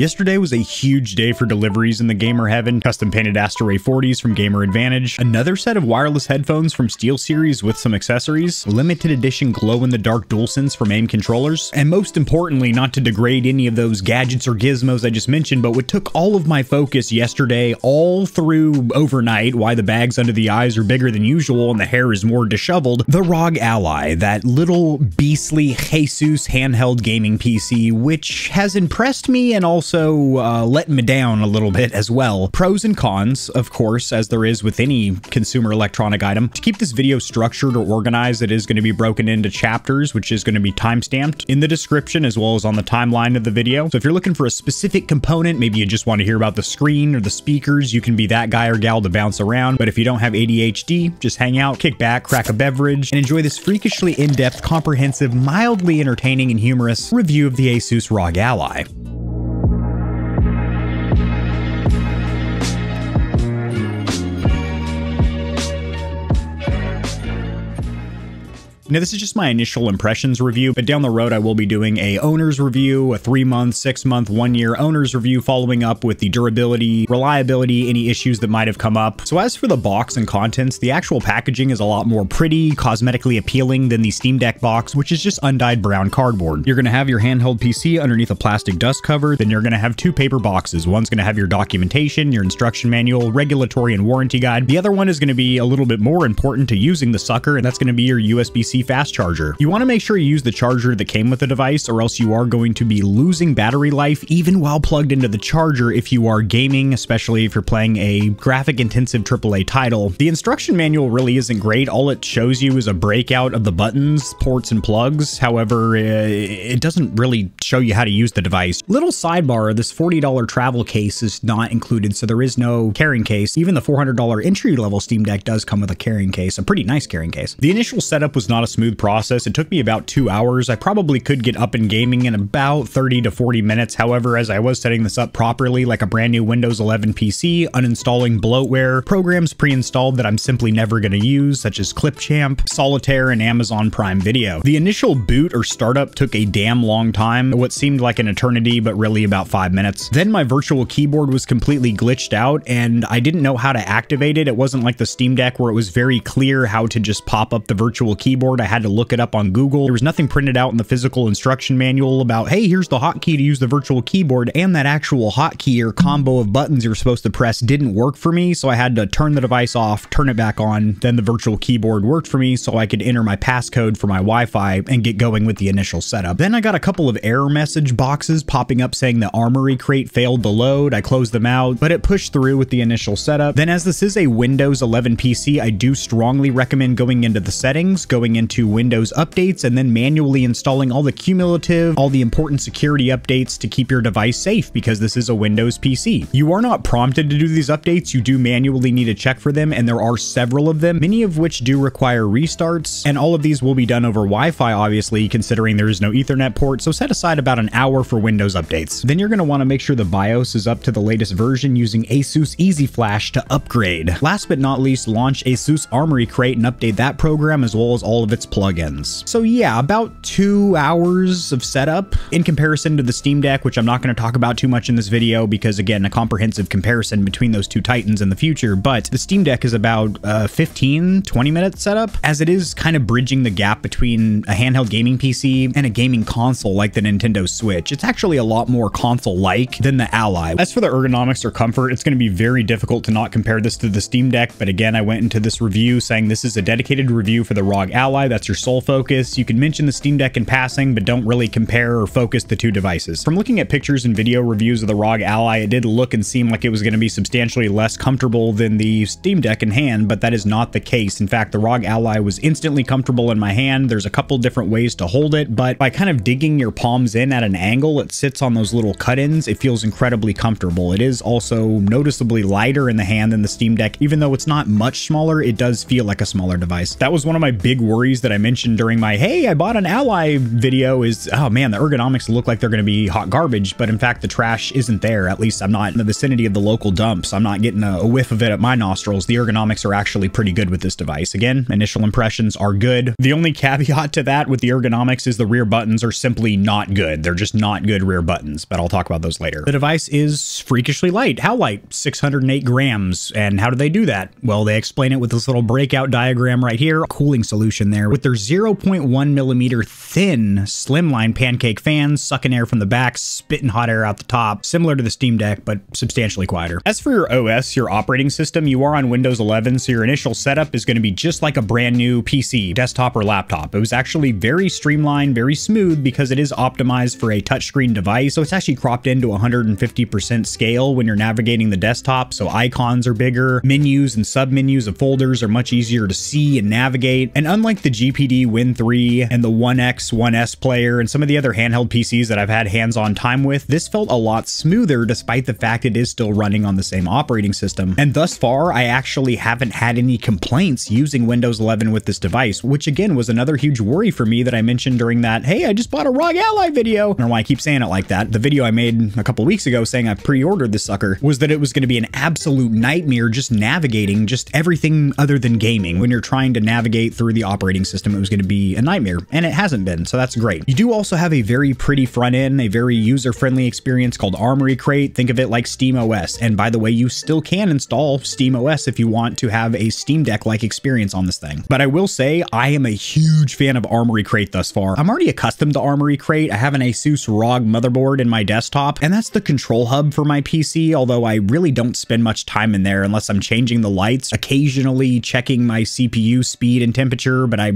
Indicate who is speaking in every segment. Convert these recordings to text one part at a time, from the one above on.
Speaker 1: Yesterday was a huge day for deliveries in the gamer heaven. Custom painted Asta Ray 40s from Gamer Advantage, another set of wireless headphones from SteelSeries with some accessories, limited edition glow-in-the-dark DualSense from AIM controllers, and most importantly, not to degrade any of those gadgets or gizmos I just mentioned, but what took all of my focus yesterday all through overnight, why the bags under the eyes are bigger than usual and the hair is more disheveled, the ROG Ally, that little beastly Jesus handheld gaming PC, which has impressed me and also let me down a little bit as well. Pros and cons, of course, as there is with any consumer electronic item. To keep this video structured or organized, it is going to be broken into chapters, which is going to be timestamped in the description as well as on the timeline of the video. So if you're looking for a specific component, maybe you just want to hear about the screen or the speakers, you can be that guy or gal to bounce around. But if you don't have ADHD, just hang out, kick back, crack a beverage, and enjoy this freakishly in-depth, comprehensive, mildly entertaining, and humorous review of the Asus ROG Ally. Now, this is just my initial impressions review, but down the road, I will be doing a owner's review, a 3-month, 6-month, 1-year owner's review, following up with the durability, reliability, any issues that might have come up. So as for the box and contents, the actual packaging is a lot more pretty, cosmetically appealing than the Steam Deck box, which is just undyed brown cardboard. You're going to have your handheld PC underneath a plastic dust cover, then you're going to have 2 paper boxes. One's going to have your documentation, your instruction manual, regulatory and warranty guide. The other one is going to be a little bit more important to using the sucker, and that's going to be your USB-C fast charger. You want to make sure you use the charger that came with the device, or else you are going to be losing battery life even while plugged into the charger if you are gaming, especially if you're playing a graphic intensive AAA title. The instruction manual really isn't great. All it shows you is a breakout of the buttons, ports, and plugs. However, it doesn't really show you how to use the device. Little sidebar, this $40 travel case is not included, so there is no carrying case. Even the $400 entry-level Steam Deck does come with a carrying case, a pretty nice carrying case. The initial setup was not a smooth process. It took me about 2 hours. I probably could get up and gaming in about 30 to 40 minutes. However, as I was setting this up properly, like a brand new Windows 11 PC, uninstalling bloatware, programs pre-installed that I'm simply never going to use, such as Clipchamp, Solitaire, and Amazon Prime Video. The initial boot or startup took a damn long time, what seemed like an eternity, but really about 5 minutes. Then my virtual keyboard was completely glitched out, and I didn't know how to activate it. It wasn't like the Steam Deck where it was very clear how to just pop up the virtual keyboard. I had to look it up on Google. There was nothing printed out in the physical instruction manual about, hey, here's the hotkey to use the virtual keyboard, and that actual hotkey or combo of buttons you're supposed to press didn't work for me, so I had to turn the device off, turn it back on, then the virtual keyboard worked for me so I could enter my passcode for my Wi-Fi and get going with the initial setup. Then I got a couple of error message boxes popping up saying the Armory crate failed to load. I closed them out, but it pushed through with the initial setup. Then, as this is a Windows 11 PC, I do strongly recommend going into the settings, going into Windows updates, and then manually installing all the cumulative, all the important security updates to keep your device safe, because this is a Windows PC. You are not prompted to do these updates. You do manually need to check for them, and there are several of them, many of which do require restarts, and all of these will be done over Wi-Fi, obviously, considering there is no Ethernet port, so set aside about an hour for Windows updates. Then you're going to want to make sure the BIOS is up to the latest version using Asus EasyFlash to upgrade. Last but not least, launch Asus Armory Crate and update that program as well as all of its plugins. So yeah, about 2 hours of setup in comparison to the Steam Deck, which I'm not going to talk about too much in this video because, again, a comprehensive comparison between those two titans in the future, but the Steam Deck is about 15-20 minute setup, as it is kind of bridging the gap between a handheld gaming PC and a gaming console like the Nintendo Switch. It's actually a lot more console-like than the Ally. As for the ergonomics or comfort, it's going to be very difficult to not compare this to the Steam Deck, but again, I went into this review saying this is a dedicated review for the ROG Ally. That's your sole focus. You can mention the Steam Deck in passing, but don't really compare or focus the two devices. From looking at pictures and video reviews of the ROG Ally, it did look and seem like it was going to be substantially less comfortable than the Steam Deck in hand, but that is not the case. In fact, the ROG Ally was instantly comfortable in my hand. There's a couple different ways to hold it, but by kind of digging your palms in at an angle, it sits on those little cut-ins. It feels incredibly comfortable. It is also noticeably lighter in the hand than the Steam Deck. Even though it's not much smaller, it does feel like a smaller device. That was one of my big worries worries that I mentioned during my, hey, I bought an Ally video is, oh man, the ergonomics look like they're going to be hot garbage, but in fact, the trash isn't there. At least I'm not in the vicinity of the local dumps. I'm not getting a whiff of it at my nostrils. The ergonomics are actually pretty good with this device. Again, initial impressions are good. The only caveat to that with the ergonomics is the rear buttons are simply not good. They're just not good rear buttons, but I'll talk about those later. The device is freakishly light. How light? 608 grams. And how do they do that? Well, they explain it with this little breakout diagram right here. Cooling solution there with their 0.1 millimeter thin slimline pancake fans, sucking air from the back, spitting hot air out the top, similar to the Steam Deck, but substantially quieter. As for your OS, your operating system, you are on Windows 11, so your initial setup is going to be just like a brand new PC, desktop or laptop. It was actually very streamlined, very smooth because it is optimized for a touchscreen device, so it's actually cropped into 150% scale when you're navigating the desktop, so icons are bigger, menus and submenus of folders are much easier to see and navigate, and unlike the GPD Win 3 and the 1X, 1S player and some of the other handheld PCs that I've had hands-on time with, this felt a lot smoother despite the fact it is still running on the same operating system. And thus far, I actually haven't had any complaints using Windows 11 with this device, which again was another huge worry for me that I mentioned during that, hey, I just bought a ROG Ally video. I don't know why I keep saying it like that. The video I made a couple weeks ago saying I pre-ordered this sucker was that it was going to be an absolute nightmare just navigating just everything other than gaming. When you're trying to navigate through the operating system, it was going to be a nightmare, and it hasn't been, so that's great. You do also have a very pretty front end, a very user-friendly experience called Armoury Crate. Think of it like SteamOS, and by the way, you still can install SteamOS if you want to have a Steam Deck-like experience on this thing. But I will say, I am a huge fan of Armoury Crate thus far. I'm already accustomed to Armoury Crate. I have an Asus ROG motherboard in my desktop, and that's the control hub for my PC, although I really don't spend much time in there unless I'm changing the lights, occasionally checking my CPU speed and temperature, but I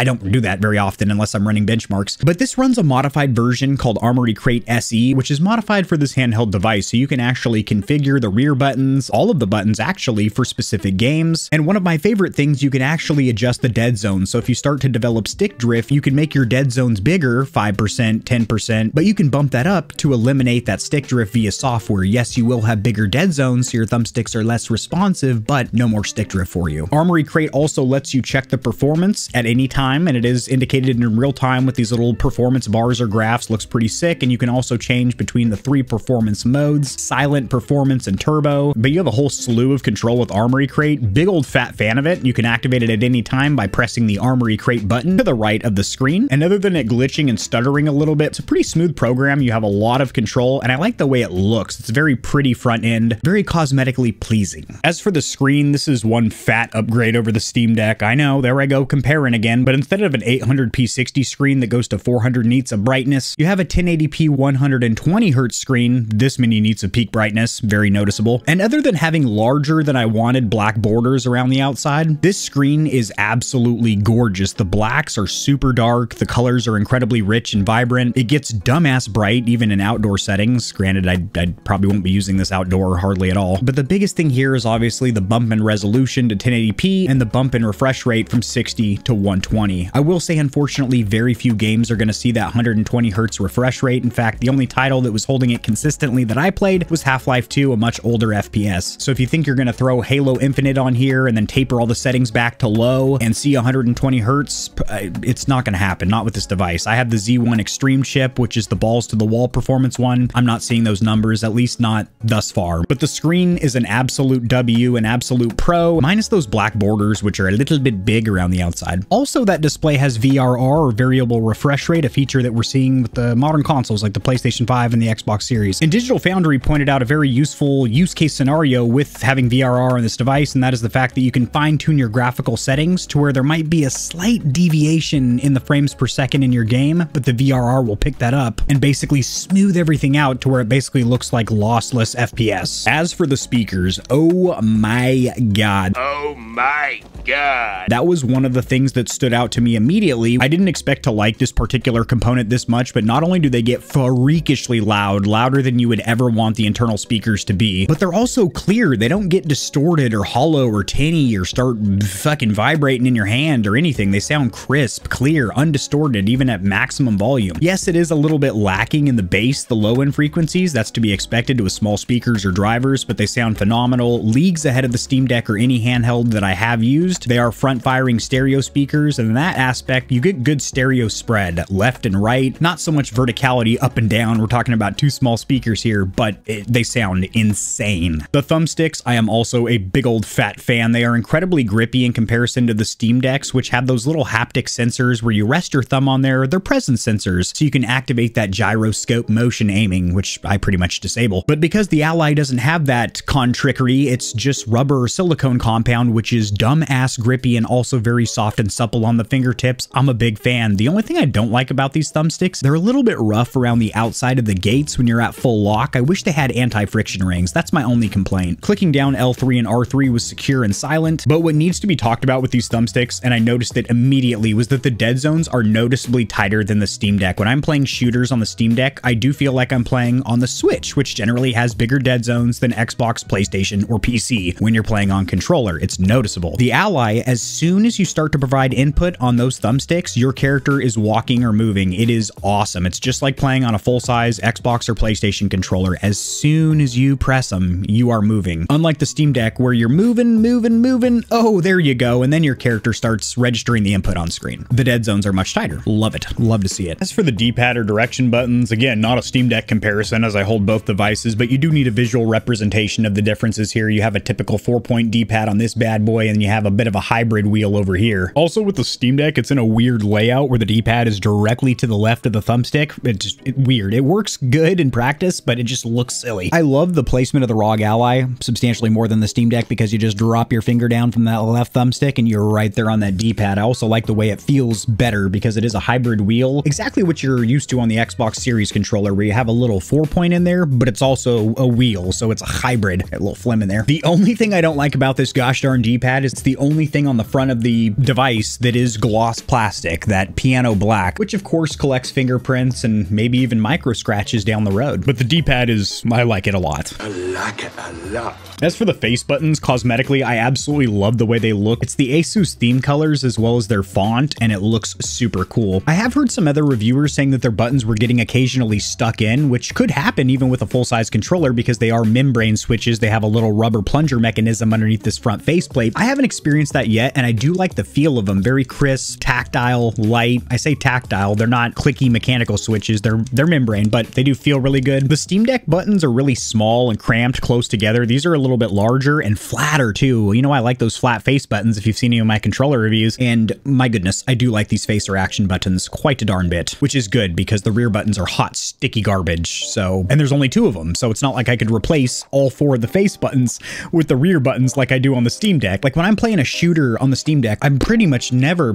Speaker 1: don't do that very often unless I'm running benchmarks. But this runs a modified version called Armoury Crate SE, which is modified for this handheld device, so you can actually configure the rear buttons, all of the buttons actually, for specific games. And one of my favorite things, you can actually adjust the dead zone. So if you start to develop stick drift, you can make your dead zones bigger, 5%, 10%, but you can bump that up to eliminate that stick drift via software. Yes, you will have bigger dead zones, so your thumbsticks are less responsive, but no more stick drift for you. Armoury Crate also lets you check the performance at any time, and it is indicated in real time with these little performance bars or graphs. Looks pretty sick, and you can also change between the 3 performance modes, silent, performance, and turbo. But you have a whole slew of control with Armoury Crate. Big old fat fan of it. You can activate it at any time by pressing the Armoury Crate button to the right of the screen. And other than it glitching and stuttering a little bit, it's a pretty smooth program. You have a lot of control, and I like the way it looks. It's a very pretty front end, very cosmetically pleasing. As for the screen, this is one fat upgrade over the Steam Deck. I know, there I go comparing again, but instead of an 800p 60 screen that goes to 400 nits of brightness, you have a 1080p 120 Hz screen, this many nits of peak brightness, very noticeable. And other than having larger than I wanted black borders around the outside, this screen is absolutely gorgeous. The blacks are super dark, the colors are incredibly rich and vibrant. It gets dumbass bright even in outdoor settings. Granted, I probably won't be using this outdoor hardly at all. But the biggest thing here is obviously the bump in resolution to 1080p and the bump in refresh rate from 60 to 120. I will say, unfortunately, very few games are going to see that 120 Hz refresh rate. In fact, the only title that was holding it consistently that I played was Half-Life 2, a much older FPS. So if you think you're going to throw Halo Infinite on here and then taper all the settings back to low and see 120 Hz, it's not going to happen, not with this device. I have the Z1 Extreme chip, which is the balls to the wall performance one. I'm not seeing those numbers, at least not thus far. But the screen is an absolute W, an absolute pro, minus those black borders, which are a little bit big around the outside. Also, that display has VRR, or variable refresh rate, a feature that we're seeing with the modern consoles like the PlayStation 5 and the Xbox Series. And Digital Foundry pointed out a very useful use case scenario with having VRR on this device, and that is the fact that you can fine-tune your graphical settings to where there might be a slight deviation in the frames per second in your game, but the VRR will pick that up and basically smooth everything out to where it basically looks like lossless FPS. As for the speakers, oh my god.
Speaker 2: Oh my god.
Speaker 1: That was one of the things that stood out to me immediately. I didn't expect to like this particular component this much, but not only do they get freakishly loud, louder than you would ever want the internal speakers to be, but they're also clear. They don't get distorted or hollow or tinny or start fucking vibrating in your hand or anything. They sound crisp, clear, undistorted, even at maximum volume. Yes, it is a little bit lacking in the bass, the low-end frequencies. That's to be expected with small speakers or drivers, but they sound phenomenal, leagues ahead of the Steam Deck or any handheld that I have used. They are front-firing stereo stereo speakers, and in that aspect, you get good stereo spread left and right, not so much verticality up and down. We're talking about two small speakers here, but they sound insane. The thumbsticks, I am also a big old fat fan. They are incredibly grippy in comparison to the Steam Decks, which have those little haptic sensors where you rest your thumb on there. They're presence sensors, so you can activate that gyroscope motion aiming, which I pretty much disable. But because the Ally doesn't have that con trickery, it's just rubber or silicone compound, which is dumb-ass grippy and also very soft and supple on the fingertips. I'm a big fan. The only thing I don't like about these thumbsticks, they're a little bit rough around the outside of the gates when you're at full lock. I wish they had anti-friction rings. That's my only complaint. Clicking down L3 and R3 was secure and silent, but what needs to be talked about with these thumbsticks, and I noticed it immediately, was that the dead zones are noticeably tighter than the Steam Deck. When I'm playing shooters on the Steam Deck, I do feel like I'm playing on the Switch, which generally has bigger dead zones than Xbox, PlayStation, or PC when you're playing on controller. It's noticeable. The Ally, as soon as you start to provide input on those thumbsticks, your character is walking or moving. It is awesome. It's just like playing on a full-size Xbox or PlayStation controller. As soon as you press them, you are moving. Unlike the Steam Deck, where you're moving, oh, there you go, and then your character starts registering the input on screen. The dead zones are much tighter. Love it. Love to see it. As for the D-pad or direction buttons, again, not a Steam Deck comparison as I hold both devices, but you do need a visual representation of the differences here. You have a typical 4-point D-pad on this bad boy, and you have a bit of a hybrid wheel over here. Also with the Steam Deck, it's in a weird layout where the D-pad is directly to the left of the thumbstick. It's weird. It works good in practice, but it just looks silly. I love the placement of the ROG Ally substantially more than the Steam Deck because you just drop your finger down from that left thumbstick and you're right there on that D-pad. I also like the way it feels better because it is a hybrid wheel, exactly what you're used to on the Xbox Series controller, where you have a little 4-point in there, but it's also a wheel, so it's a hybrid. A little phlegm in there. The only thing I don't like about this gosh darn D-pad is it's the only thing on the front of the device that is gloss plastic, that piano black, which of course collects fingerprints and maybe even micro scratches down the road. But the D-pad is, I like it a lot.
Speaker 2: I like it a lot.
Speaker 1: As for the face buttons, cosmetically, I absolutely love the way they look. It's the Asus theme colors as well as their font, and it looks super cool. I have heard some other reviewers saying that their buttons were getting occasionally stuck in, which could happen even with a full-size controller because they are membrane switches. They have a little rubber plunger mechanism underneath this front faceplate. I haven't experienced that yet, and I do like the feel of them. Very crisp, tactile, light. I say tactile. They're not clicky mechanical switches. They're membrane, but they do feel really good. The Steam Deck buttons are really small and cramped close together. These are a little bit larger and flatter too. You know, I like those flat face buttons if you've seen any of my controller reviews, and my goodness, I do like these face or action buttons quite a darn bit, which is good because the rear buttons are hot, sticky garbage. So, and there's only 2 of them, so it's not like I could replace all 4 of the face buttons with the rear buttons like I do on the Steam Deck. Like when I'm playing a shooter on the Steam Deck, I'm pretty much never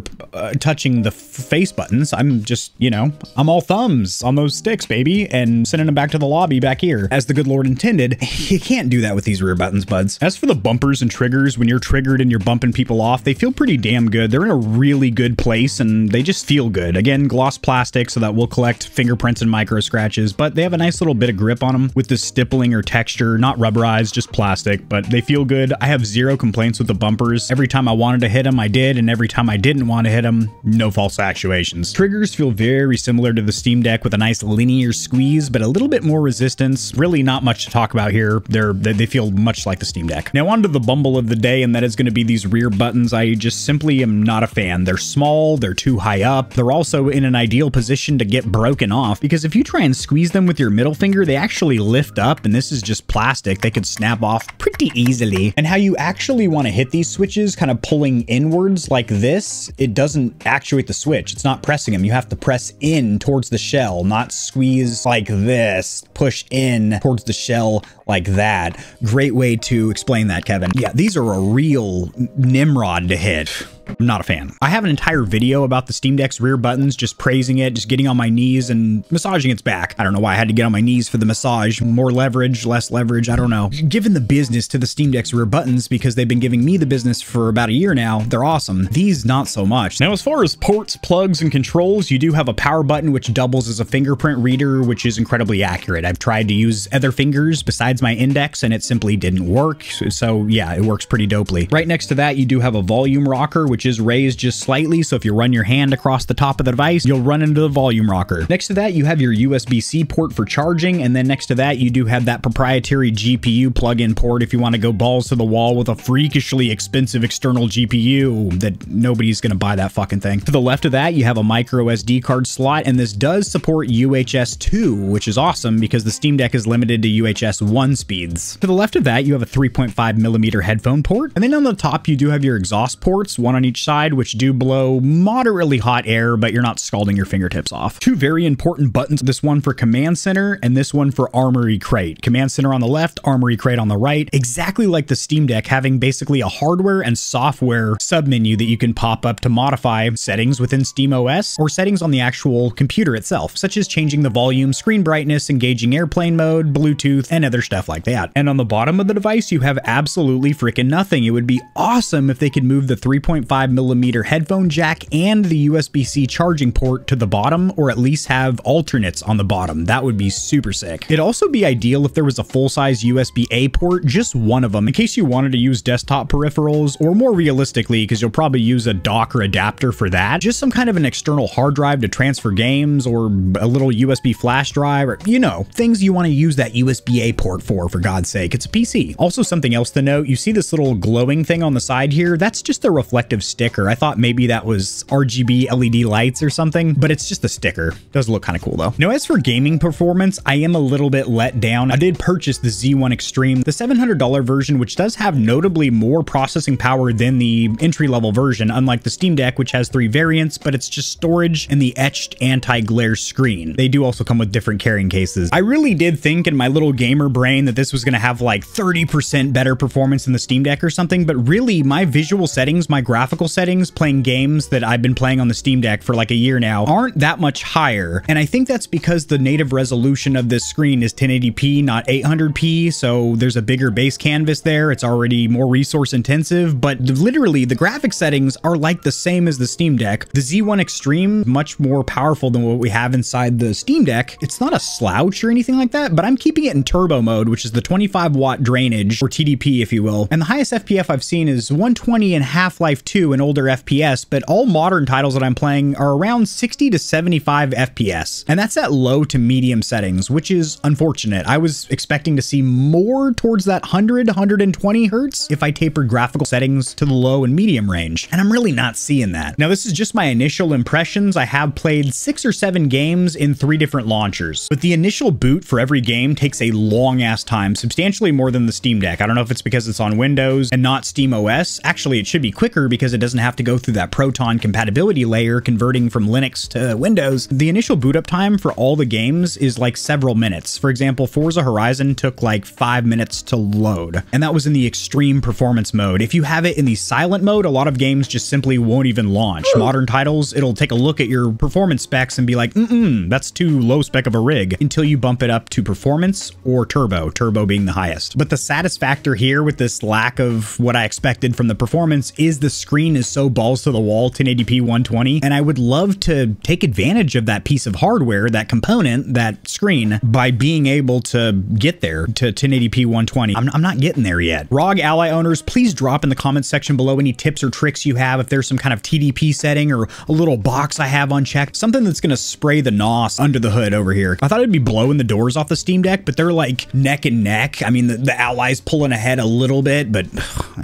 Speaker 1: touching the face buttons. I'm just, you know, I'm all thumbs on those sticks, baby, and sending them back to the lobby back here. As the good Lord intended, you can't do that with these rear buttons, buds. As for the bumpers and triggers, when you're triggered and you're bumping people off, they feel pretty damn good. They're in a really good place and they just feel good. Again, gloss plastic so that will collect fingerprints and micro scratches, but they have a nice little bit of grip on them with this stippling or texture, not rubberized, just plastic, but they feel good. I have 0 complaints with the bumpers. Every time I wanted to hit them, I did, and every time I didn't want to hit them, no false actuations. Triggers feel very similar to the Steam Deck with a nice linear squeeze, but a little bit more resistance. Really not much to talk about here. They feel much like the Steam Deck. Now on to the bumble of the day, and that is going to be these rear buttons. I just simply am not a fan. They're small, they're too high up. They're also in an ideal position to get broken off because if you try and squeeze them with your middle finger, they actually lift up, and this is just plastic. They could snap off pretty easily. And how you actually want to hit these switches, kind of pulling inwards like this, it doesn't actuate the switch. It's not pressing them. You have to press in towards the shell, not squeeze like this, push in towards the shell like that. Great way to explain that, Kevin. Yeah, these are a real Nimrod to hit. I'm not a fan. I have an entire video about the Steam Deck's rear buttons, just praising it, just getting on my knees and massaging its back. I don't know why I had to get on my knees for the massage. More leverage, less leverage, I don't know. Given the business to the Steam Deck's rear buttons, because they've been giving me the business for about a year now, they're awesome. These, not so much. Now, as far as ports, plugs, and controls, you do have a power button, which doubles as a fingerprint reader, which is incredibly accurate. I've tried to use other fingers besides my index, and it simply didn't work. So yeah, it works pretty dopely. Right next to that, you do have a volume rocker, which which is raised just slightly, so if you run your hand across the top of the device, you'll run into the volume rocker. Next to that, you have your USB-C port for charging, and then next to that, you do have that proprietary GPU plug-in port if you want to go balls to the wall with a freakishly expensive external GPU that nobody's going to buy that fucking thing. To the left of that, you have a micro SD card slot, and this does support UHS 2, which is awesome because the Steam Deck is limited to UHS 1 speeds. To the left of that, you have a 3.5mm headphone port, and then on the top, you do have your exhaust ports, one on each side, which do blow moderately hot air, but you're not scalding your fingertips off. Two very important buttons, this one for Command Center and this one for Armory Crate. Command Center on the left, Armory Crate on the right, exactly like the Steam Deck, having basically a hardware and software submenu that you can pop up to modify settings within SteamOS or settings on the actual computer itself, such as changing the volume, screen brightness, engaging airplane mode, Bluetooth, and other stuff like that. And on the bottom of the device, you have absolutely freaking nothing. It would be awesome if they could move the 3.5mm headphone jack and the USB-C charging port to the bottom, or at least have alternates on the bottom. That would be super sick. It'd also be ideal if there was a full-size USB-A port, just one of them, in case you wanted to use desktop peripherals, or more realistically, because you'll probably use a dock or adapter for that, just some kind of an external hard drive to transfer games, or a little USB flash drive, or, you know, things you want to use that USB-A port for God's sake. It's a PC. Also, something else to note, you see this little glowing thing on the side here? That's just a reflective sticker. I thought maybe that was RGB LED lights or something, but it's just a sticker. Does look kind of cool though. Now, as for gaming performance, I am a little bit let down. I did purchase the Z1 Extreme, the $700 version, which does have notably more processing power than the entry-level version, unlike the Steam Deck, which has 3 variants, but it's just storage and the etched anti-glare screen. They do also come with different carrying cases. I really did think in my little gamer brain that this was going to have like 30% better performance than the Steam Deck or something, but really my visual settings, my graphical settings, playing games that I've been playing on the Steam Deck for like a year now, aren't that much higher. And I think that's because the native resolution of this screen is 1080p, not 800p, so there's a bigger base canvas there. It's already more resource intensive, but literally the graphic settings are like the same as the Steam Deck. The Z1 Extreme, much more powerful than what we have inside the Steam Deck. It's not a slouch or anything like that, but I'm keeping it in turbo mode, which is the 25 watt drainage, or TDP if you will. And the highest FPF I've seen is 120 in Half-Life 2, an older FPS, but all modern titles that I'm playing are around 60 to 75 FPS. And that's at low to medium settings, which is unfortunate. I was expecting to see more towards that 100, 120 hertz if I tapered graphical settings to the low and medium range, and I'm really not seeing that. Now, this is just my initial impressions. I have played 6 or 7 games in 3 different launchers, but the initial boot for every game takes a long ass time, substantially more than the Steam Deck. I don't know if it's because it's on Windows and not SteamOS. Actually, it should be quicker because it doesn't have to go through that Proton compatibility layer converting from Linux to Windows. The initial boot up time for all the games is like several minutes. For example, Forza Horizon took like 5 minutes to load, and that was in the extreme performance mode. If you have it in the silent mode, a lot of games just simply won't even launch. Modern titles, it'll take a look at your performance specs and be like, that's too low spec of a rig, until you bump it up to performance or turbo being the highest. But the saddest factor here with this lack of what I expected from the performance is the screen is so balls to the wall 1080p 120, and I would love to take advantage of that piece of hardware, that component, that screen, by being able to get there to 1080p 120. I'm not getting there yet. ROG Ally owners, please drop in the comments section below any tips or tricks you have, if there's some kind of TDP setting or a little box I have unchecked, something that's going to spray the NOS under the hood over here. I thought it'd be blowing the doors off the Steam Deck, but they're like neck and neck. I mean, the Ally's pulling ahead a little bit, but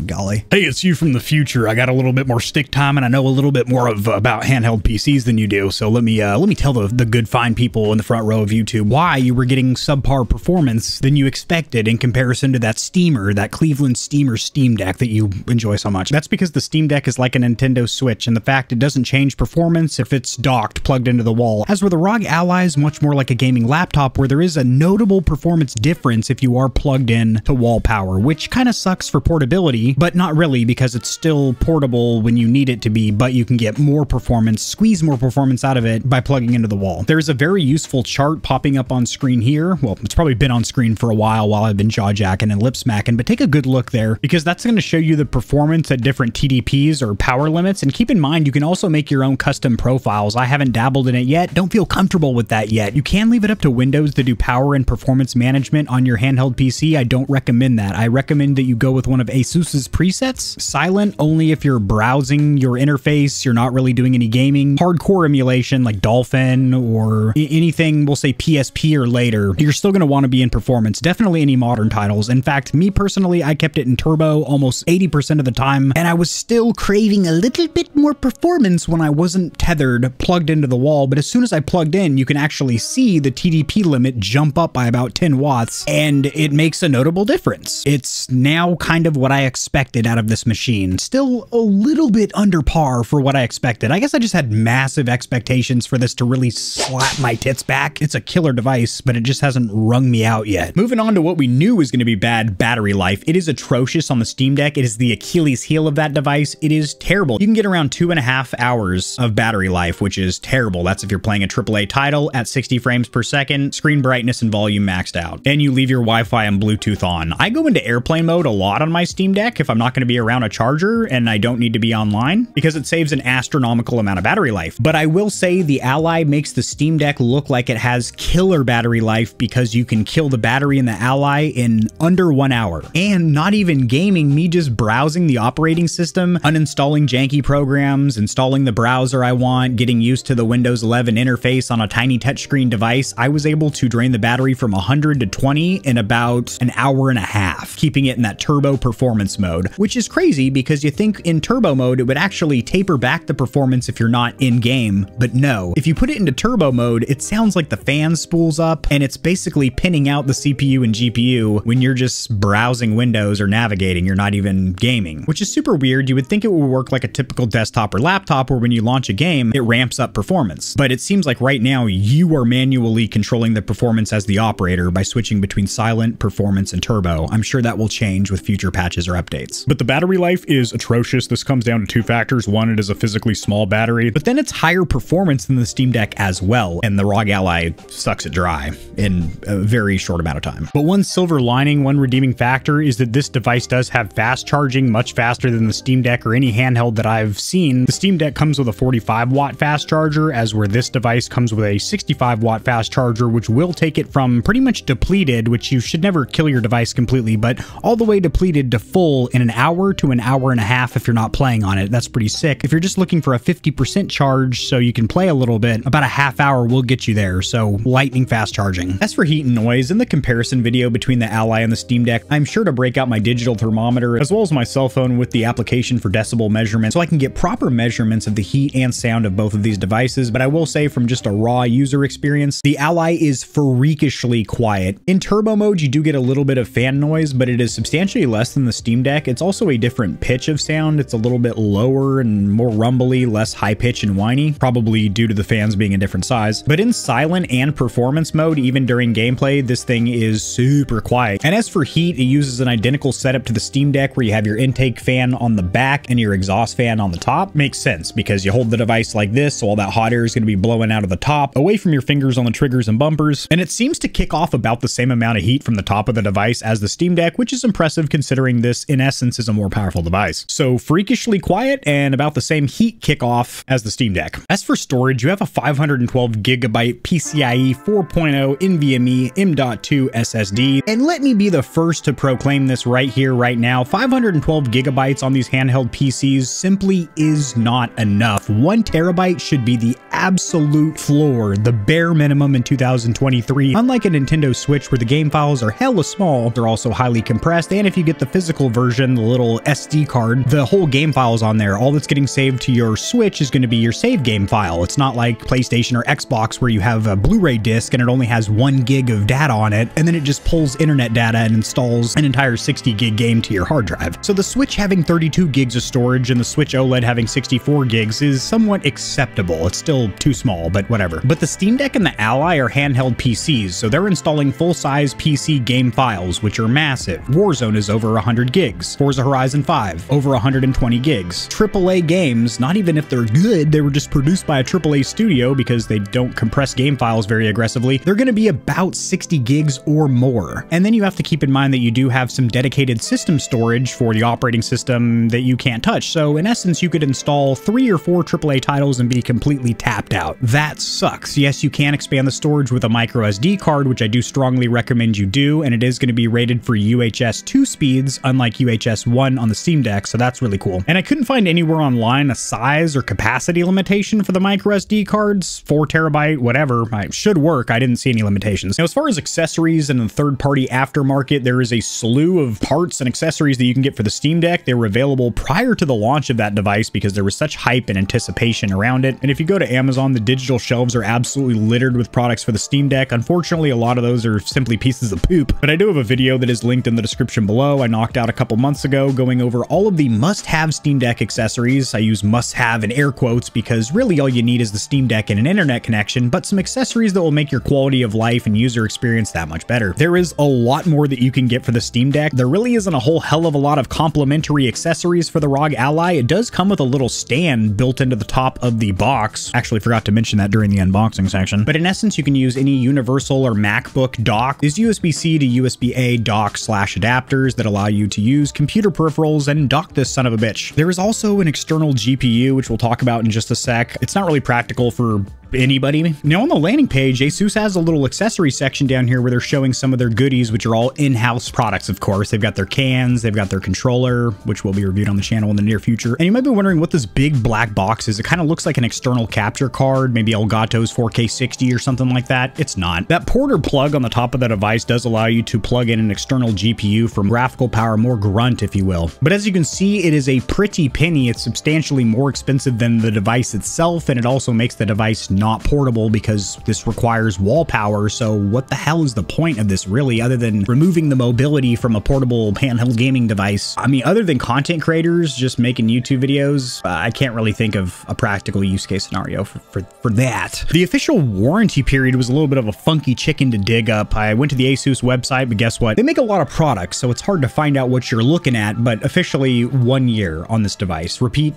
Speaker 1: golly. Hey, it's you from the future. I got a little bit more stick time, and I know a little bit more about handheld PCs than you do. So let me tell the good fine people in the front row of YouTube why you were getting subpar performance than you expected in comparison to that Steamer, that Cleveland Steamer Steam Deck that you enjoy so much. That's because the Steam Deck is like a Nintendo Switch, and the fact it doesn't change performance if it's docked, plugged into the wall. As where the ROG Ally is much more like a gaming laptop, where there is a notable performance difference if you are plugged in to wall power, which kind of sucks for portability, but not really, because it's still portable when you need it to be, but you can get more performance, squeeze more performance out of it by plugging into the wall. There's a very useful chart popping up on screen here. Well, it's probably been on screen for a while I've been jaw-jacking and lip-smacking, but take a good look there, because that's going to show you the performance at different TDPs or power limits. And keep in mind, you can also make your own custom profiles. I haven't dabbled in it yet. Don't feel comfortable with that yet. You can leave it up to Windows to do power and performance management on your handheld PC. I don't recommend that. I recommend that you go with one of ASUS's presets. Silent only if you're browsing your interface, you're not really doing any gaming, hardcore emulation like Dolphin or anything, we'll say PSP or later, you're still going to want to be in performance. Definitely any modern titles. In fact, me personally, I kept it in turbo almost 80% of the time, and I was still craving a little bit more performance when I wasn't tethered, plugged into the wall. But as soon as I plugged in, you can actually see the TDP limit jump up by about 10 watts, and it makes a notable difference. It's now kind of what I expected out of this machine. Still a little bit under par for what I expected. I guess I just had massive expectations for this to really slap my tits back. It's a killer device, but it just hasn't wrung me out yet. Moving on to what we knew was going to be bad, battery life. It is atrocious on the Steam Deck. It is the Achilles heel of that device. It is terrible. You can get around 2.5 hours of battery life, which is terrible. That's if you're playing a AAA title at 60 frames per second, screen brightness and volume maxed out, and you leave your Wi-Fi and Bluetooth on. I go into airplane mode a lot on my Steam Deck if I'm not going to be around a charger and I don't need to be online, because it saves an astronomical amount of battery life. But I will say the Ally makes the Steam Deck look like it has killer battery life, because you can kill the battery in the Ally in under 1 hour. And not even gaming, me just browsing the operating system, uninstalling janky programs, installing the browser I want, getting used to the Windows 11 interface on a tiny touchscreen device, I was able to drain the battery from 100 to 20 in about an hour and a half, keeping it in that turbo performance mode, which is crazy because you think in turbo mode it would actually taper back the performance if you're not in game, but no. If you put it into turbo mode, it sounds like the fan spools up and it's basically pinning out the CPU and GPU when you're just browsing Windows or navigating, you're not even gaming, which is super weird. You would think it would work like a typical desktop or laptop where when you launch a game, it ramps up performance. But it seems like right now you are manually controlling the performance as the operator by switching between silent, performance, and turbo. I'm sure that will change with future patches or updates. But the battery life is atrocious. This comes down to two factors. One, it is a physically small battery, but then it's higher performance than the Steam Deck as well, and the ROG Ally sucks it dry in a very short amount of time. But one silver lining, one redeeming factor is that this device does have fast charging, much faster than the Steam Deck or any handheld that I've seen. The Steam Deck comes with a 45 watt fast charger, as where this device comes with a 65 watt fast charger, which will take it from pretty much depleted, which you should never kill your device completely, but all the way depleted to full in an hour to an hour and a half if you're not playing on it. That's pretty sick. If you're just looking for a 50% charge so you can play a little bit, about a half hour will get you there, so lightning fast charging. As for heat and noise, in the comparison video between the Ally and the Steam Deck, I'm sure to break out my digital thermometer as well as my cell phone with the application for decibel measurement so I can get proper measurements of the heat and sound of both of these devices. But I will say, from just a raw user experience, the Ally is freakishly quiet. In turbo mode, you do get a little bit of fan noise, but it is substantially less than the Steam Deck. It's also a different pitch of sound. It's a little bit lower and more rumbly, less high pitch and whiny, probably due to the fans being a different size. But in silent and performance mode, even during gameplay, this thing is super quiet. And as for heat, it uses an identical setup to the Steam Deck where you have your intake fan on the back and your exhaust fan on the top. Makes sense because you hold the device like this, so all that hot air is going to be blowing out of the top, away from your fingers on the triggers and bumpers. And it seems to kick off about the same amount of heat from the top of the device as the Steam Deck, which is impressive considering this in essence is a more powerful device. So freakishly quiet and about the same heat kickoff as the Steam Deck. As for storage, you have a 512 gigabyte PCIe 4.0 NVMe M.2 SSD. And let me be the first to proclaim this right here, right now. 512 gigabytes on these handheld PCs simply is not enough. 1 terabyte should be the absolute floor, the bare minimum in 2023. Unlike a Nintendo Switch where the game files are hella small, they're also highly compressed, and if you get the physical version, the little SD card, the whole game file's on there. All that's getting saved to your Switch is going to be your save game file. It's not like PlayStation or Xbox where you have a Blu-ray disc and it only has 1 gig of data on it, and then it just pulls internet data and installs an entire 60 gig game to your hard drive. So the Switch having 32 gigs of storage and the Switch OLED having 64 gigs is somewhat acceptable. It's still too small, but whatever. But the Steam Deck and the Ally are handheld PCs, so they're installing full-size PC game files, which are massive. Warzone is over 100 gigs. Forza Horizon 5, over 120 gigs. AAA games, not even if they're good, they were just produced by a AAA studio because they don't compress game files very aggressively, they're going to be about 60 gigs or more. And then you have to keep in mind that you do have some dedicated system storage for the operating system that you can't touch. So in essence, you could install 3 or 4 AAA titles and be completely tapped out. That sucks. Yes, you can expand the storage with a micro SD card, which I do strongly recommend you do, and it is going to be rated for UHS 2 speeds, unlike UHS 1 on the Steam Deck, so that's really cool. cool. And I couldn't find anywhere online a size or capacity limitation for the micro SD cards. 4 terabyte, whatever. It should work. I didn't see any limitations. Now, as far as accessories and the third-party aftermarket, there is a slew of parts and accessories that you can get for the Steam Deck. They were available prior to the launch of that device because there was such hype and anticipation around it. And if you go to Amazon, the digital shelves are absolutely littered with products for the Steam Deck. Unfortunately, a lot of those are simply pieces of poop. But I do have a video that is linked in the description below. I knocked out a couple months ago going over all of the must-have Steam Deck accessories. I use must-have in air quotes because really all you need is the Steam Deck and an internet connection, but some accessories that will make your quality of life and user experience that much better. There is a lot more that you can get for the Steam Deck. There really isn't a whole hell of a lot of complementary accessories for the ROG Ally. It does come with a little stand built into the top of the box. Actually forgot to mention that during the unboxing section. But in essence, you can use any universal or MacBook dock. There's USB-C to USB-A dock/adapters that allow you to use computer peripherals and dock this son of a bitch. There is also an external GPU, which we'll talk about in just a sec. It's not really practical for anybody. Now on the landing page, ASUS has a little accessory section down here where they're showing some of their goodies, which are all in-house products, of course. They've got their cans, they've got their controller, which will be reviewed on the channel in the near future. And you might be wondering what this big black box is. It kind of looks like an external capture card, maybe Elgato's 4K 60 or something like that. It's not. That porter plug on the top of the device does allow you to plug in an external GPU for graphical power, more grunt, if you will. But as you can see, it is a pretty penny. It's substantially more expensive than the device itself, and it also makes the device not portable because this requires wall power. So what the hell is the point of this really, other than removing the mobility from a portable handheld gaming device? I mean, other than content creators just making YouTube videos, I can't really think of a practical use case scenario for that. The official warranty period was a little bit of a funky chicken to dig up. I went to the ASUS website, but guess what? They make a lot of products, so it's hard to find out what you're looking at, but officially 1 year on this device. Repeat.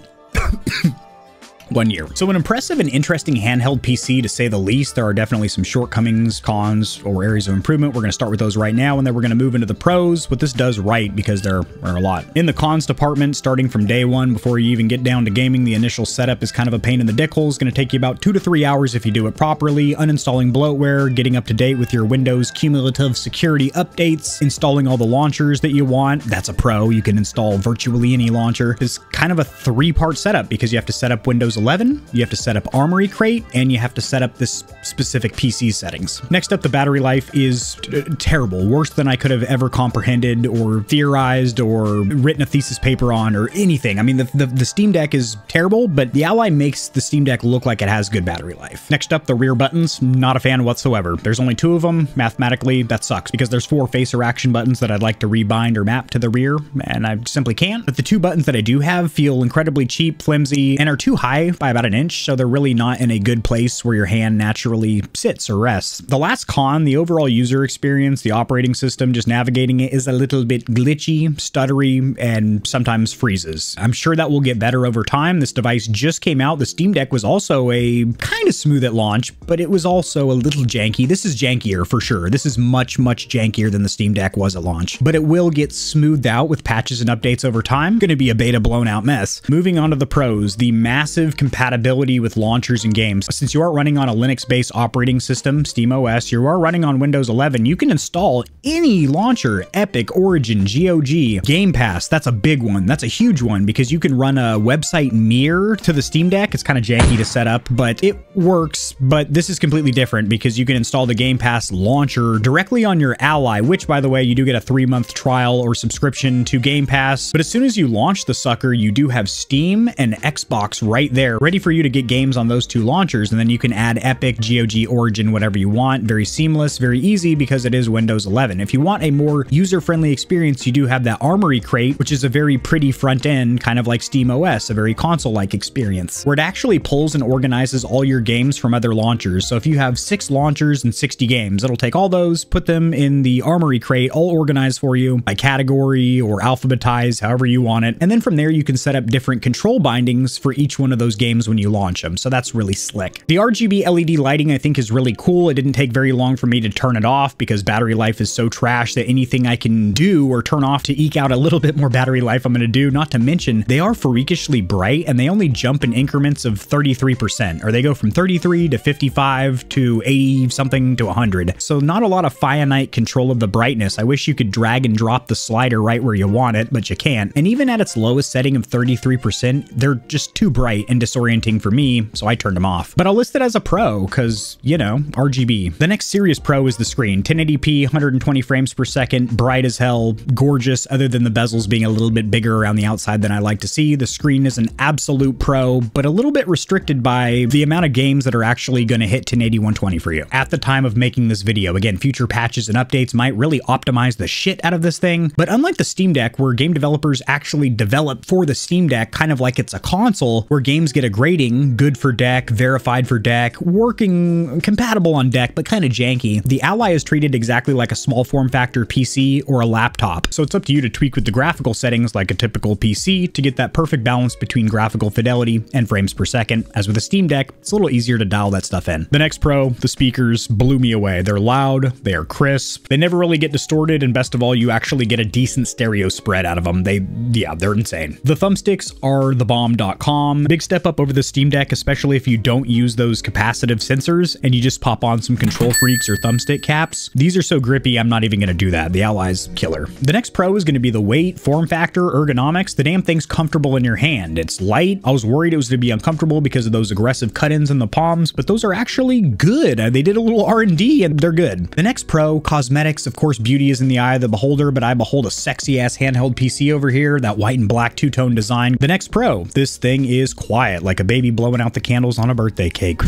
Speaker 1: 1 year. So an impressive and interesting handheld PC to say the least. There are definitely some shortcomings, cons, or areas of improvement. We're going to start with those right now, and then we're going to move into the pros, what this does right, because there are a lot. In the cons department, starting from day one, before you even get down to gaming, the initial setup is kind of a pain in the dickle. It's going to take you about 2 to 3 hours if you do it properly. Uninstalling bloatware, getting up to date with your Windows cumulative security updates, installing all the launchers that you want. That's a pro. You can install virtually any launcher. It's kind of a 3-part setup because you have to set up Windows 11, you have to set up Armory Crate, and you have to set up this specific PC settings. Next up, the battery life is terrible, worse than I could have ever comprehended or theorized or written a thesis paper on or anything. I mean, the Steam Deck is terrible, but the Ally makes the Steam Deck look like it has good battery life. Next up, the rear buttons, not a fan whatsoever. There's only 2 of them. Mathematically, that sucks because there's 4 facer action buttons that I'd like to rebind or map to the rear, and I simply can't. But the 2 buttons that I do have feel incredibly cheap, flimsy, and are too high by about an inch, so they're really not in a good place where your hand naturally sits or rests. The last con, the overall user experience, the operating system, just navigating it is a little bit glitchy, stuttery, and sometimes freezes. I'm sure that will get better over time. This device just came out. The Steam Deck was also a kind of smooth at launch, but it was also a little janky. This is jankier for sure. This is much, much jankier than the Steam Deck was at launch, but it will get smoothed out with patches and updates over time. Going to be a beta blown out mess. Moving on to the pros, the massive compatibility with launchers and games. Since you are running on a Linux-based operating system, SteamOS, you are running on Windows 11, you can install any launcher, Epic, Origin, GOG, Game Pass. That's a big one. That's a huge one because you can run a website mirror to the Steam Deck. It's kind of janky to set up, but it works. But this is completely different because you can install the Game Pass launcher directly on your Ally, which, by the way, you do get a 3-month trial or subscription to Game Pass. But as soon as you launch the sucker, you do have Steam and Xbox right there, ready for you to get games on those 2 launchers, and then you can add Epic, GOG, Origin, whatever you want. Very seamless, very easy because it is Windows 11. If you want a more user-friendly experience, you do have that Armory Crate, which is a very pretty front end, kind of like SteamOS, a very console-like experience, where it actually pulls and organizes all your games from other launchers. So if you have 6 launchers and 60 games, it'll take all those, put them in the Armory Crate, all organized for you by category or alphabetized, however you want it. And then from there, you can set up different control bindings for each one of those those games when you launch them, so that's really slick. The RGB LED lighting I think is really cool. It didn't take very long for me to turn it off because battery life is so trash that anything I can do or turn off to eke out a little bit more battery life I'm going to do. Not to mention, they are freakishly bright and they only jump in increments of 33%, or they go from 33 to 55 to 80 something to 100. So not a lot of finite control of the brightness. I wish you could drag and drop the slider right where you want it, but you can't. And even at its lowest setting of 33%, they're just too bright and disorienting for me, so I turned them off. But I'll list it as a pro because, you know, RGB. The next serious pro is the screen. 1080p, 120 frames per second, bright as hell, gorgeous, other than the bezels being a little bit bigger around the outside than I like to see. The screen is an absolute pro, but a little bit restricted by the amount of games that are actually going to hit 1080 120 for you. At the time of making this video, again, future patches and updates might really optimize the shit out of this thing, but unlike the Steam Deck, where game developers actually develop for the Steam Deck kind of like it's a console where games get a grading, good for deck, verified for deck, working compatible on deck, but kind of janky, the Ally is treated exactly like a small form factor PC or a laptop. So it's up to you to tweak with the graphical settings like a typical PC to get that perfect balance between graphical fidelity and frames per second. As with a Steam Deck, it's a little easier to dial that stuff in. The next pro, the speakers, blew me away. They're loud, they are crisp, they never really get distorted, and best of all, you actually get a decent stereo spread out of them. They're insane. The thumbsticks are thebomb.com. Big step up over the Steam Deck, especially if you don't use those capacitive sensors and you just pop on some Control Freaks or thumbstick caps. These are so grippy, I'm not even going to do that. The Ally's killer. The next pro is going to be the weight, form factor, ergonomics. The damn thing's comfortable in your hand. It's light. I was worried it was going to be uncomfortable because of those aggressive cut-ins in the palms, but those are actually good. They did a little R&D and they're good. The next pro, cosmetics. Of course, beauty is in the eye of the beholder, but I behold a sexy ass handheld PC over here, that white and black two-tone design. The next pro, this thing is quiet, like a baby blowing out the candles on a birthday cake.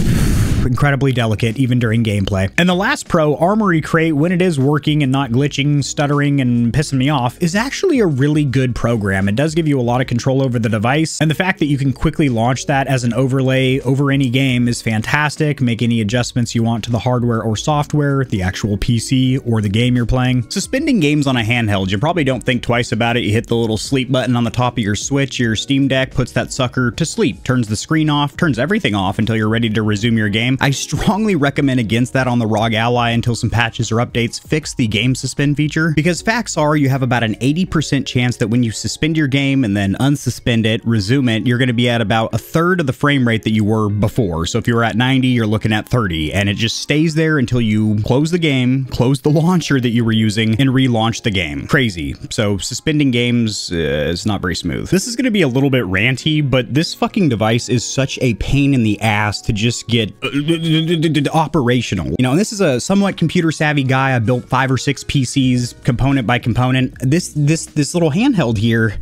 Speaker 1: Incredibly delicate, even during gameplay. And the last pro, Armory Crate, when it is working and not glitching, stuttering, and pissing me off, is actually a really good program. It does give you a lot of control over the device, and the fact that you can quickly launch that as an overlay over any game is fantastic. Make any adjustments you want to the hardware or software, the actual PC, or the game you're playing. Suspending games on a handheld, you probably don't think twice about it. You hit the little sleep button on the top of your Switch, your Steam Deck puts that sucker to sleep, turns the screen off, turns everything off until you're ready to resume your game. I strongly recommend against that on the ROG Ally until some patches or updates fix the game suspend feature, because facts are you have about an 80% chance that when you suspend your game and then unsuspend it, resume it, you're going to be at about a third of the frame rate that you were before. So if you were at 90, you're looking at 30, and it just stays there until you close the game, close the launcher that you were using, and relaunch the game. Crazy. So suspending games is not very smooth. This is going to be a little bit ranty, but this fucking device is such a pain in the ass to just get operational. You know, and this is a somewhat computer savvy guy. I built 5 or 6 PCs component by component. This little handheld here,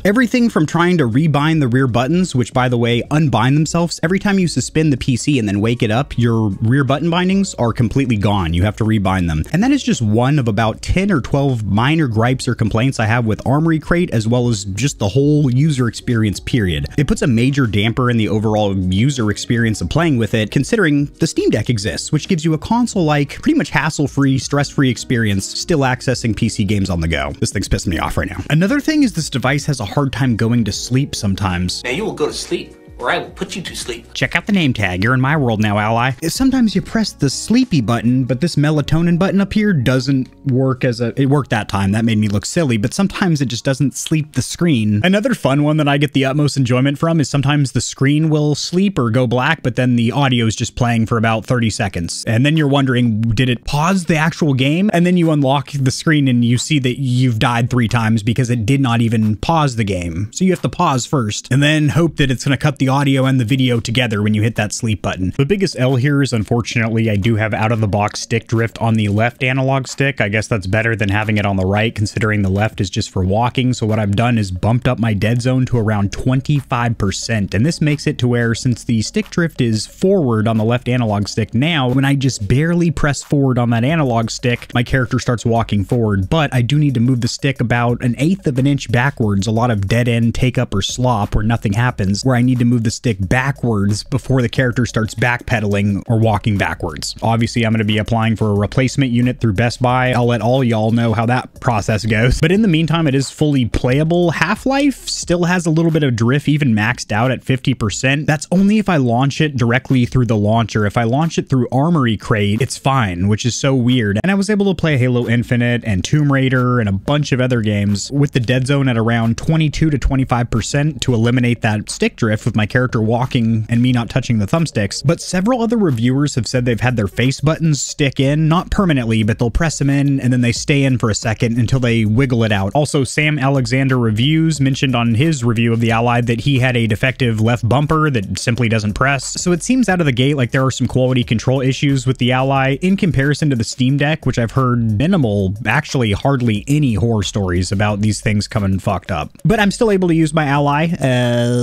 Speaker 1: everything from trying to rebind the rear buttons, which by the way, unbind themselves. Every time you suspend the PC and then wake it up, your rear button bindings are completely gone. You have to rebind them. And that is just one of about 10 or 12 minor gripes or complaints I have with Armory Crate, as well as just the whole user experience period. It puts a major damper in the overall user experience of playing with it, considering the Steam Deck exists, which gives you a console-like, pretty much hassle-free, stress-free experience, still accessing PC games on the go. This thing's pissing me off right now. Another thing is this device has a hard time going to sleep sometimes.
Speaker 3: Now you will go to sleep, or I will put you to sleep.
Speaker 1: Check out the name tag. You're in my world now, Ally. Sometimes you press the sleepy button, but this melatonin button up here doesn't work as it worked that time. That made me look silly, but sometimes it just doesn't sleep the screen. Another fun one that I get the utmost enjoyment from is sometimes the screen will sleep or go black, but then the audio is just playing for about 30 seconds. And then you're wondering, did it pause the actual game? And then you unlock the screen and you see that you've died 3 times because it did not even pause the game. So you have to pause first and then hope that it's going to cut the audio and the video together when you hit that sleep button. The biggest L here is, unfortunately, I do have out-of-the-box stick drift on the left analog stick. I guess that's better than having it on the right, considering the left is just for walking. So what I've done is bumped up my dead zone to around 25%, and this makes it to where, since the stick drift is forward on the left analog stick now, when I just barely press forward on that analog stick, my character starts walking forward, but I do need to move the stick about 1/8 of an inch backwards, a lot of dead end take up or slop where nothing happens, where I need to move move the stick backwards before the character starts backpedaling or walking backwards. Obviously, I'm going to be applying for a replacement unit through Best Buy. I'll let all y'all know how that process goes. But in the meantime, it is fully playable. Half-Life still has a little bit of drift, even maxed out at 50%. That's only if I launch it directly through the launcher. If I launch it through Armory Crate, it's fine, which is so weird. And I was able to play Halo Infinite and Tomb Raider and a bunch of other games with the dead zone at around 22 to 25% to eliminate that stick drift with my character walking and me not touching the thumbsticks. But several other reviewers have said they've had their face buttons stick in, not permanently, but they'll press them in and then they stay in for a second until they wiggle it out. Also, Sam Alexander Reviews mentioned on his review of the Ally that he had a defective left bumper that simply doesn't press. So it seems out of the gate like there are some quality control issues with the Ally in comparison to the Steam Deck, which I've heard minimal, actually hardly any horror stories about these things coming fucked up. But I'm still able to use my Ally,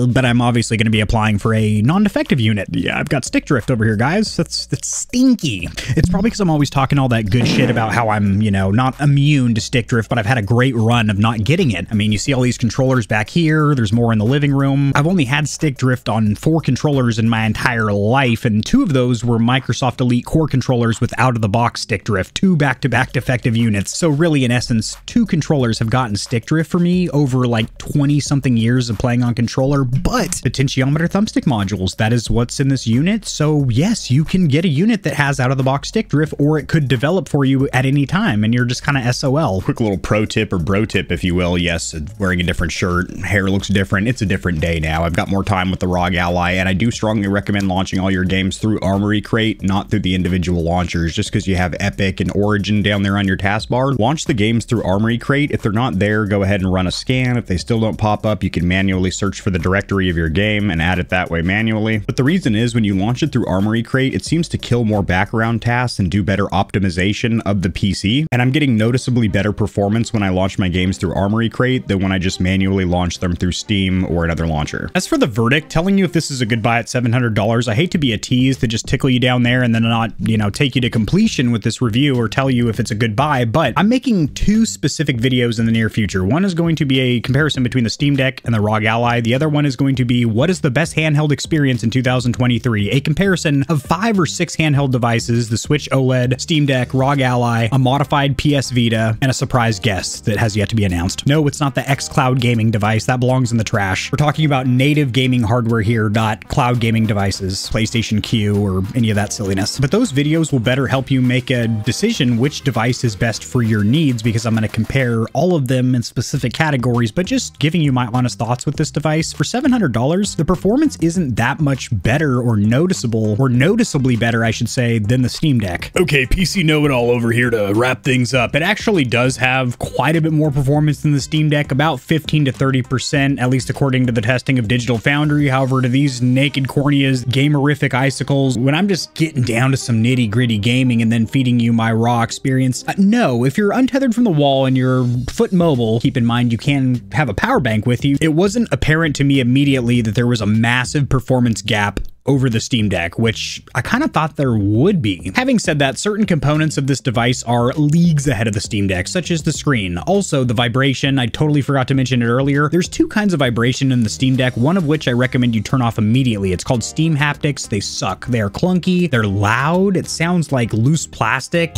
Speaker 1: but I'm obviously going to be applying for a non-defective unit. Yeah, I've got stick drift over here, guys. That's stinky. It's probably because I'm always talking all that good shit about how I'm, you know, not immune to stick drift, but I've had a great run of not getting it. I mean, you see all these controllers back here. There's more in the living room. I've only had stick drift on 4 controllers in my entire life, and 2 of those were Microsoft Elite Core controllers with out-of-the-box stick drift, 2 back-to-back defective units. So really, in essence, 2 controllers have gotten stick drift for me over like 20-something years of playing on controller, but potentiometer thumbstick modules, that is what's in this unit. So yes, you can get a unit that has out-of-the-box stick drift, or it could develop for you at any time, and you're just kind of SOL. Quick little pro tip or bro tip, if you will. Yes, wearing a different shirt, hair looks different. It's a different day now. I've got more time with the ROG Ally, and I do strongly recommend launching all your games through Armory Crate, not through the individual launchers. Just because you have Epic and Origin down there on your taskbar, launch the games through Armory Crate. If they're not there, go ahead and run a scan. If they still don't pop up, you can manually search for the directory of your game and add it that way manually. But the reason is when you launch it through Armory Crate, it seems to kill more background tasks and do better optimization of the PC. And I'm getting noticeably better performance when I launch my games through Armory Crate than when I just manually launch them through Steam or another launcher. As for the verdict, telling you if this is a good buy at $700, I hate to be a tease to just tickle you down there and then not, you know, take you to completion with this review or tell you if it's a good buy, but I'm making 2 specific videos in the near future. One is going to be a comparison between the Steam Deck and the ROG Ally. The other one is going to be what is the best handheld experience in 2023, a comparison of 5 or 6 handheld devices, the Switch OLED, Steam Deck, ROG Ally, a modified PS Vita, and a surprise guest that has yet to be announced. No, it's not the xCloud gaming device. That belongs in the trash. We're talking about native gaming hardware here, not cloud gaming devices, PlayStation Q, or any of that silliness. But those videos will better help you make a decision which device is best for your needs, because I'm going to compare all of them in specific categories, but just giving you my honest thoughts with this device. For $700, the performance isn't that much better or noticeable, or noticeably better, I should say, than the Steam Deck. Okay, PC know-it-all over here to wrap things up. It actually does have quite a bit more performance than the Steam Deck, about 15 to 30%, at least according to the testing of Digital Foundry. However, to these naked corneas, gamerific icicles, when I'm just getting down to some nitty-gritty gaming and then feeding you my raw experience, no, if you're untethered from the wall and you're foot mobile, keep in mind you can have a power bank with you. It wasn't apparent to me immediately that there was a massive performance gap over the Steam Deck, which I kind of thought there would be. Having said that, certain components of this device are leagues ahead of the Steam Deck, such as the screen. Also, the vibration, I totally forgot to mention it earlier. There's 2 kinds of vibration in the Steam Deck, one of which I recommend you turn off immediately. It's called Steam Haptics. They suck. They are clunky. They're loud. It sounds like loose plastic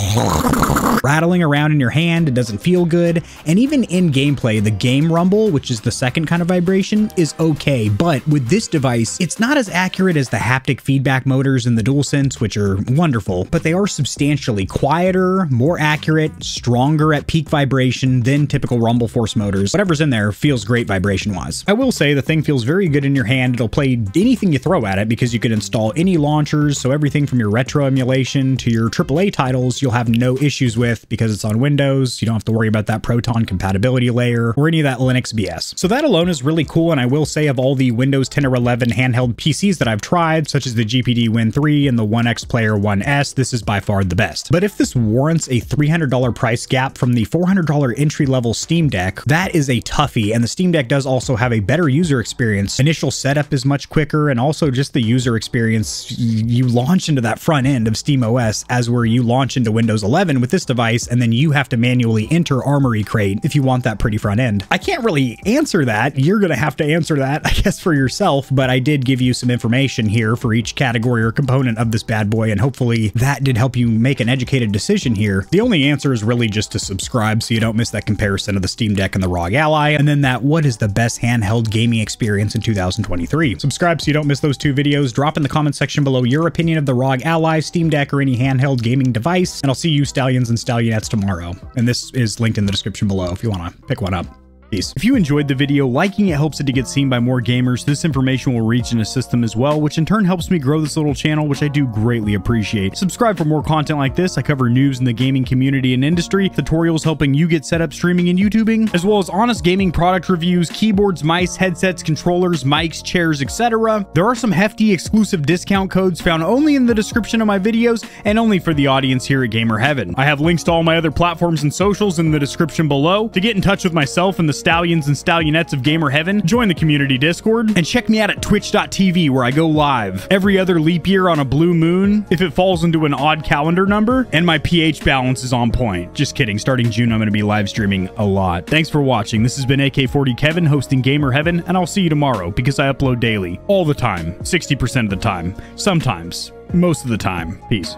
Speaker 1: rattling around in your hand. It doesn't feel good. And even in gameplay, the game rumble, which is the second kind of vibration, is okay. But with this device, it's not as accurate as the haptic feedback motors in the DualSense, which are wonderful, but they are substantially quieter, more accurate, stronger at peak vibration than typical Rumble Force motors. Whatever's in there feels great vibration-wise. I will say the thing feels very good in your hand. It'll play anything you throw at it because you can install any launchers, so everything from your retro emulation to your AAA titles you'll have no issues with because it's on Windows. You don't have to worry about that Proton compatibility layer or any of that Linux BS. So that alone is really cool, and I will say of all the Windows 10 or 11 handheld PCs that I've tried, provide, such as the GPD Win 3 and the One X Player 1S, this is by far the best. But if this warrants a $300 price gap from the $400 entry-level Steam Deck, that is a toughie, and the Steam Deck does also have a better user experience. Initial setup is much quicker, and also just the user experience, you launch into that front end of SteamOS as where you launch into Windows 11 with this device, and then you have to manually enter Armory Crate if you want that pretty front end. I can't really answer that. You're gonna have to answer that, I guess, for yourself, but I did give you some information here for each category or component of this bad boy, and hopefully that did help you make an educated decision here. The only answer is really just to subscribe so you don't miss that comparison of the Steam Deck and the ROG Ally, and then that what is the best handheld gaming experience in 2023. Subscribe so you don't miss those two videos. Drop in the comment section below your opinion of the ROG Ally, Steam Deck, or any handheld gaming device, and I'll see you stallions and stallionettes tomorrow. And this is linked in the description below if you want to pick one up. Peace. If you enjoyed the video, liking it helps it to get seen by more gamers. This information will reach in a system as well, which in turn helps me grow this little channel, which I do greatly appreciate. Subscribe for more content like this. I cover news in the gaming community and industry, tutorials helping you get set up streaming and YouTubing, as well as honest gaming product reviews, keyboards, mice, headsets, controllers, mics, chairs, etc. There are some hefty exclusive discount codes found only in the description of my videos and only for the audience here at Gamer Heaven. I have links to all my other platforms and socials in the description below. To get in touch with myself and the stallions and stallionettes of Gamer Heaven, join the community Discord, and check me out at twitch.tv where I go live every other leap year on a blue moon if it falls into an odd calendar number, and my pH balance is on point. Just kidding, starting June I'm going to be live streaming a lot. Thanks for watching. This has been AK40 Kevin hosting Gamer Heaven, and I'll see you tomorrow because I upload daily, all the time, 60% of the time, sometimes, most of the time. Peace.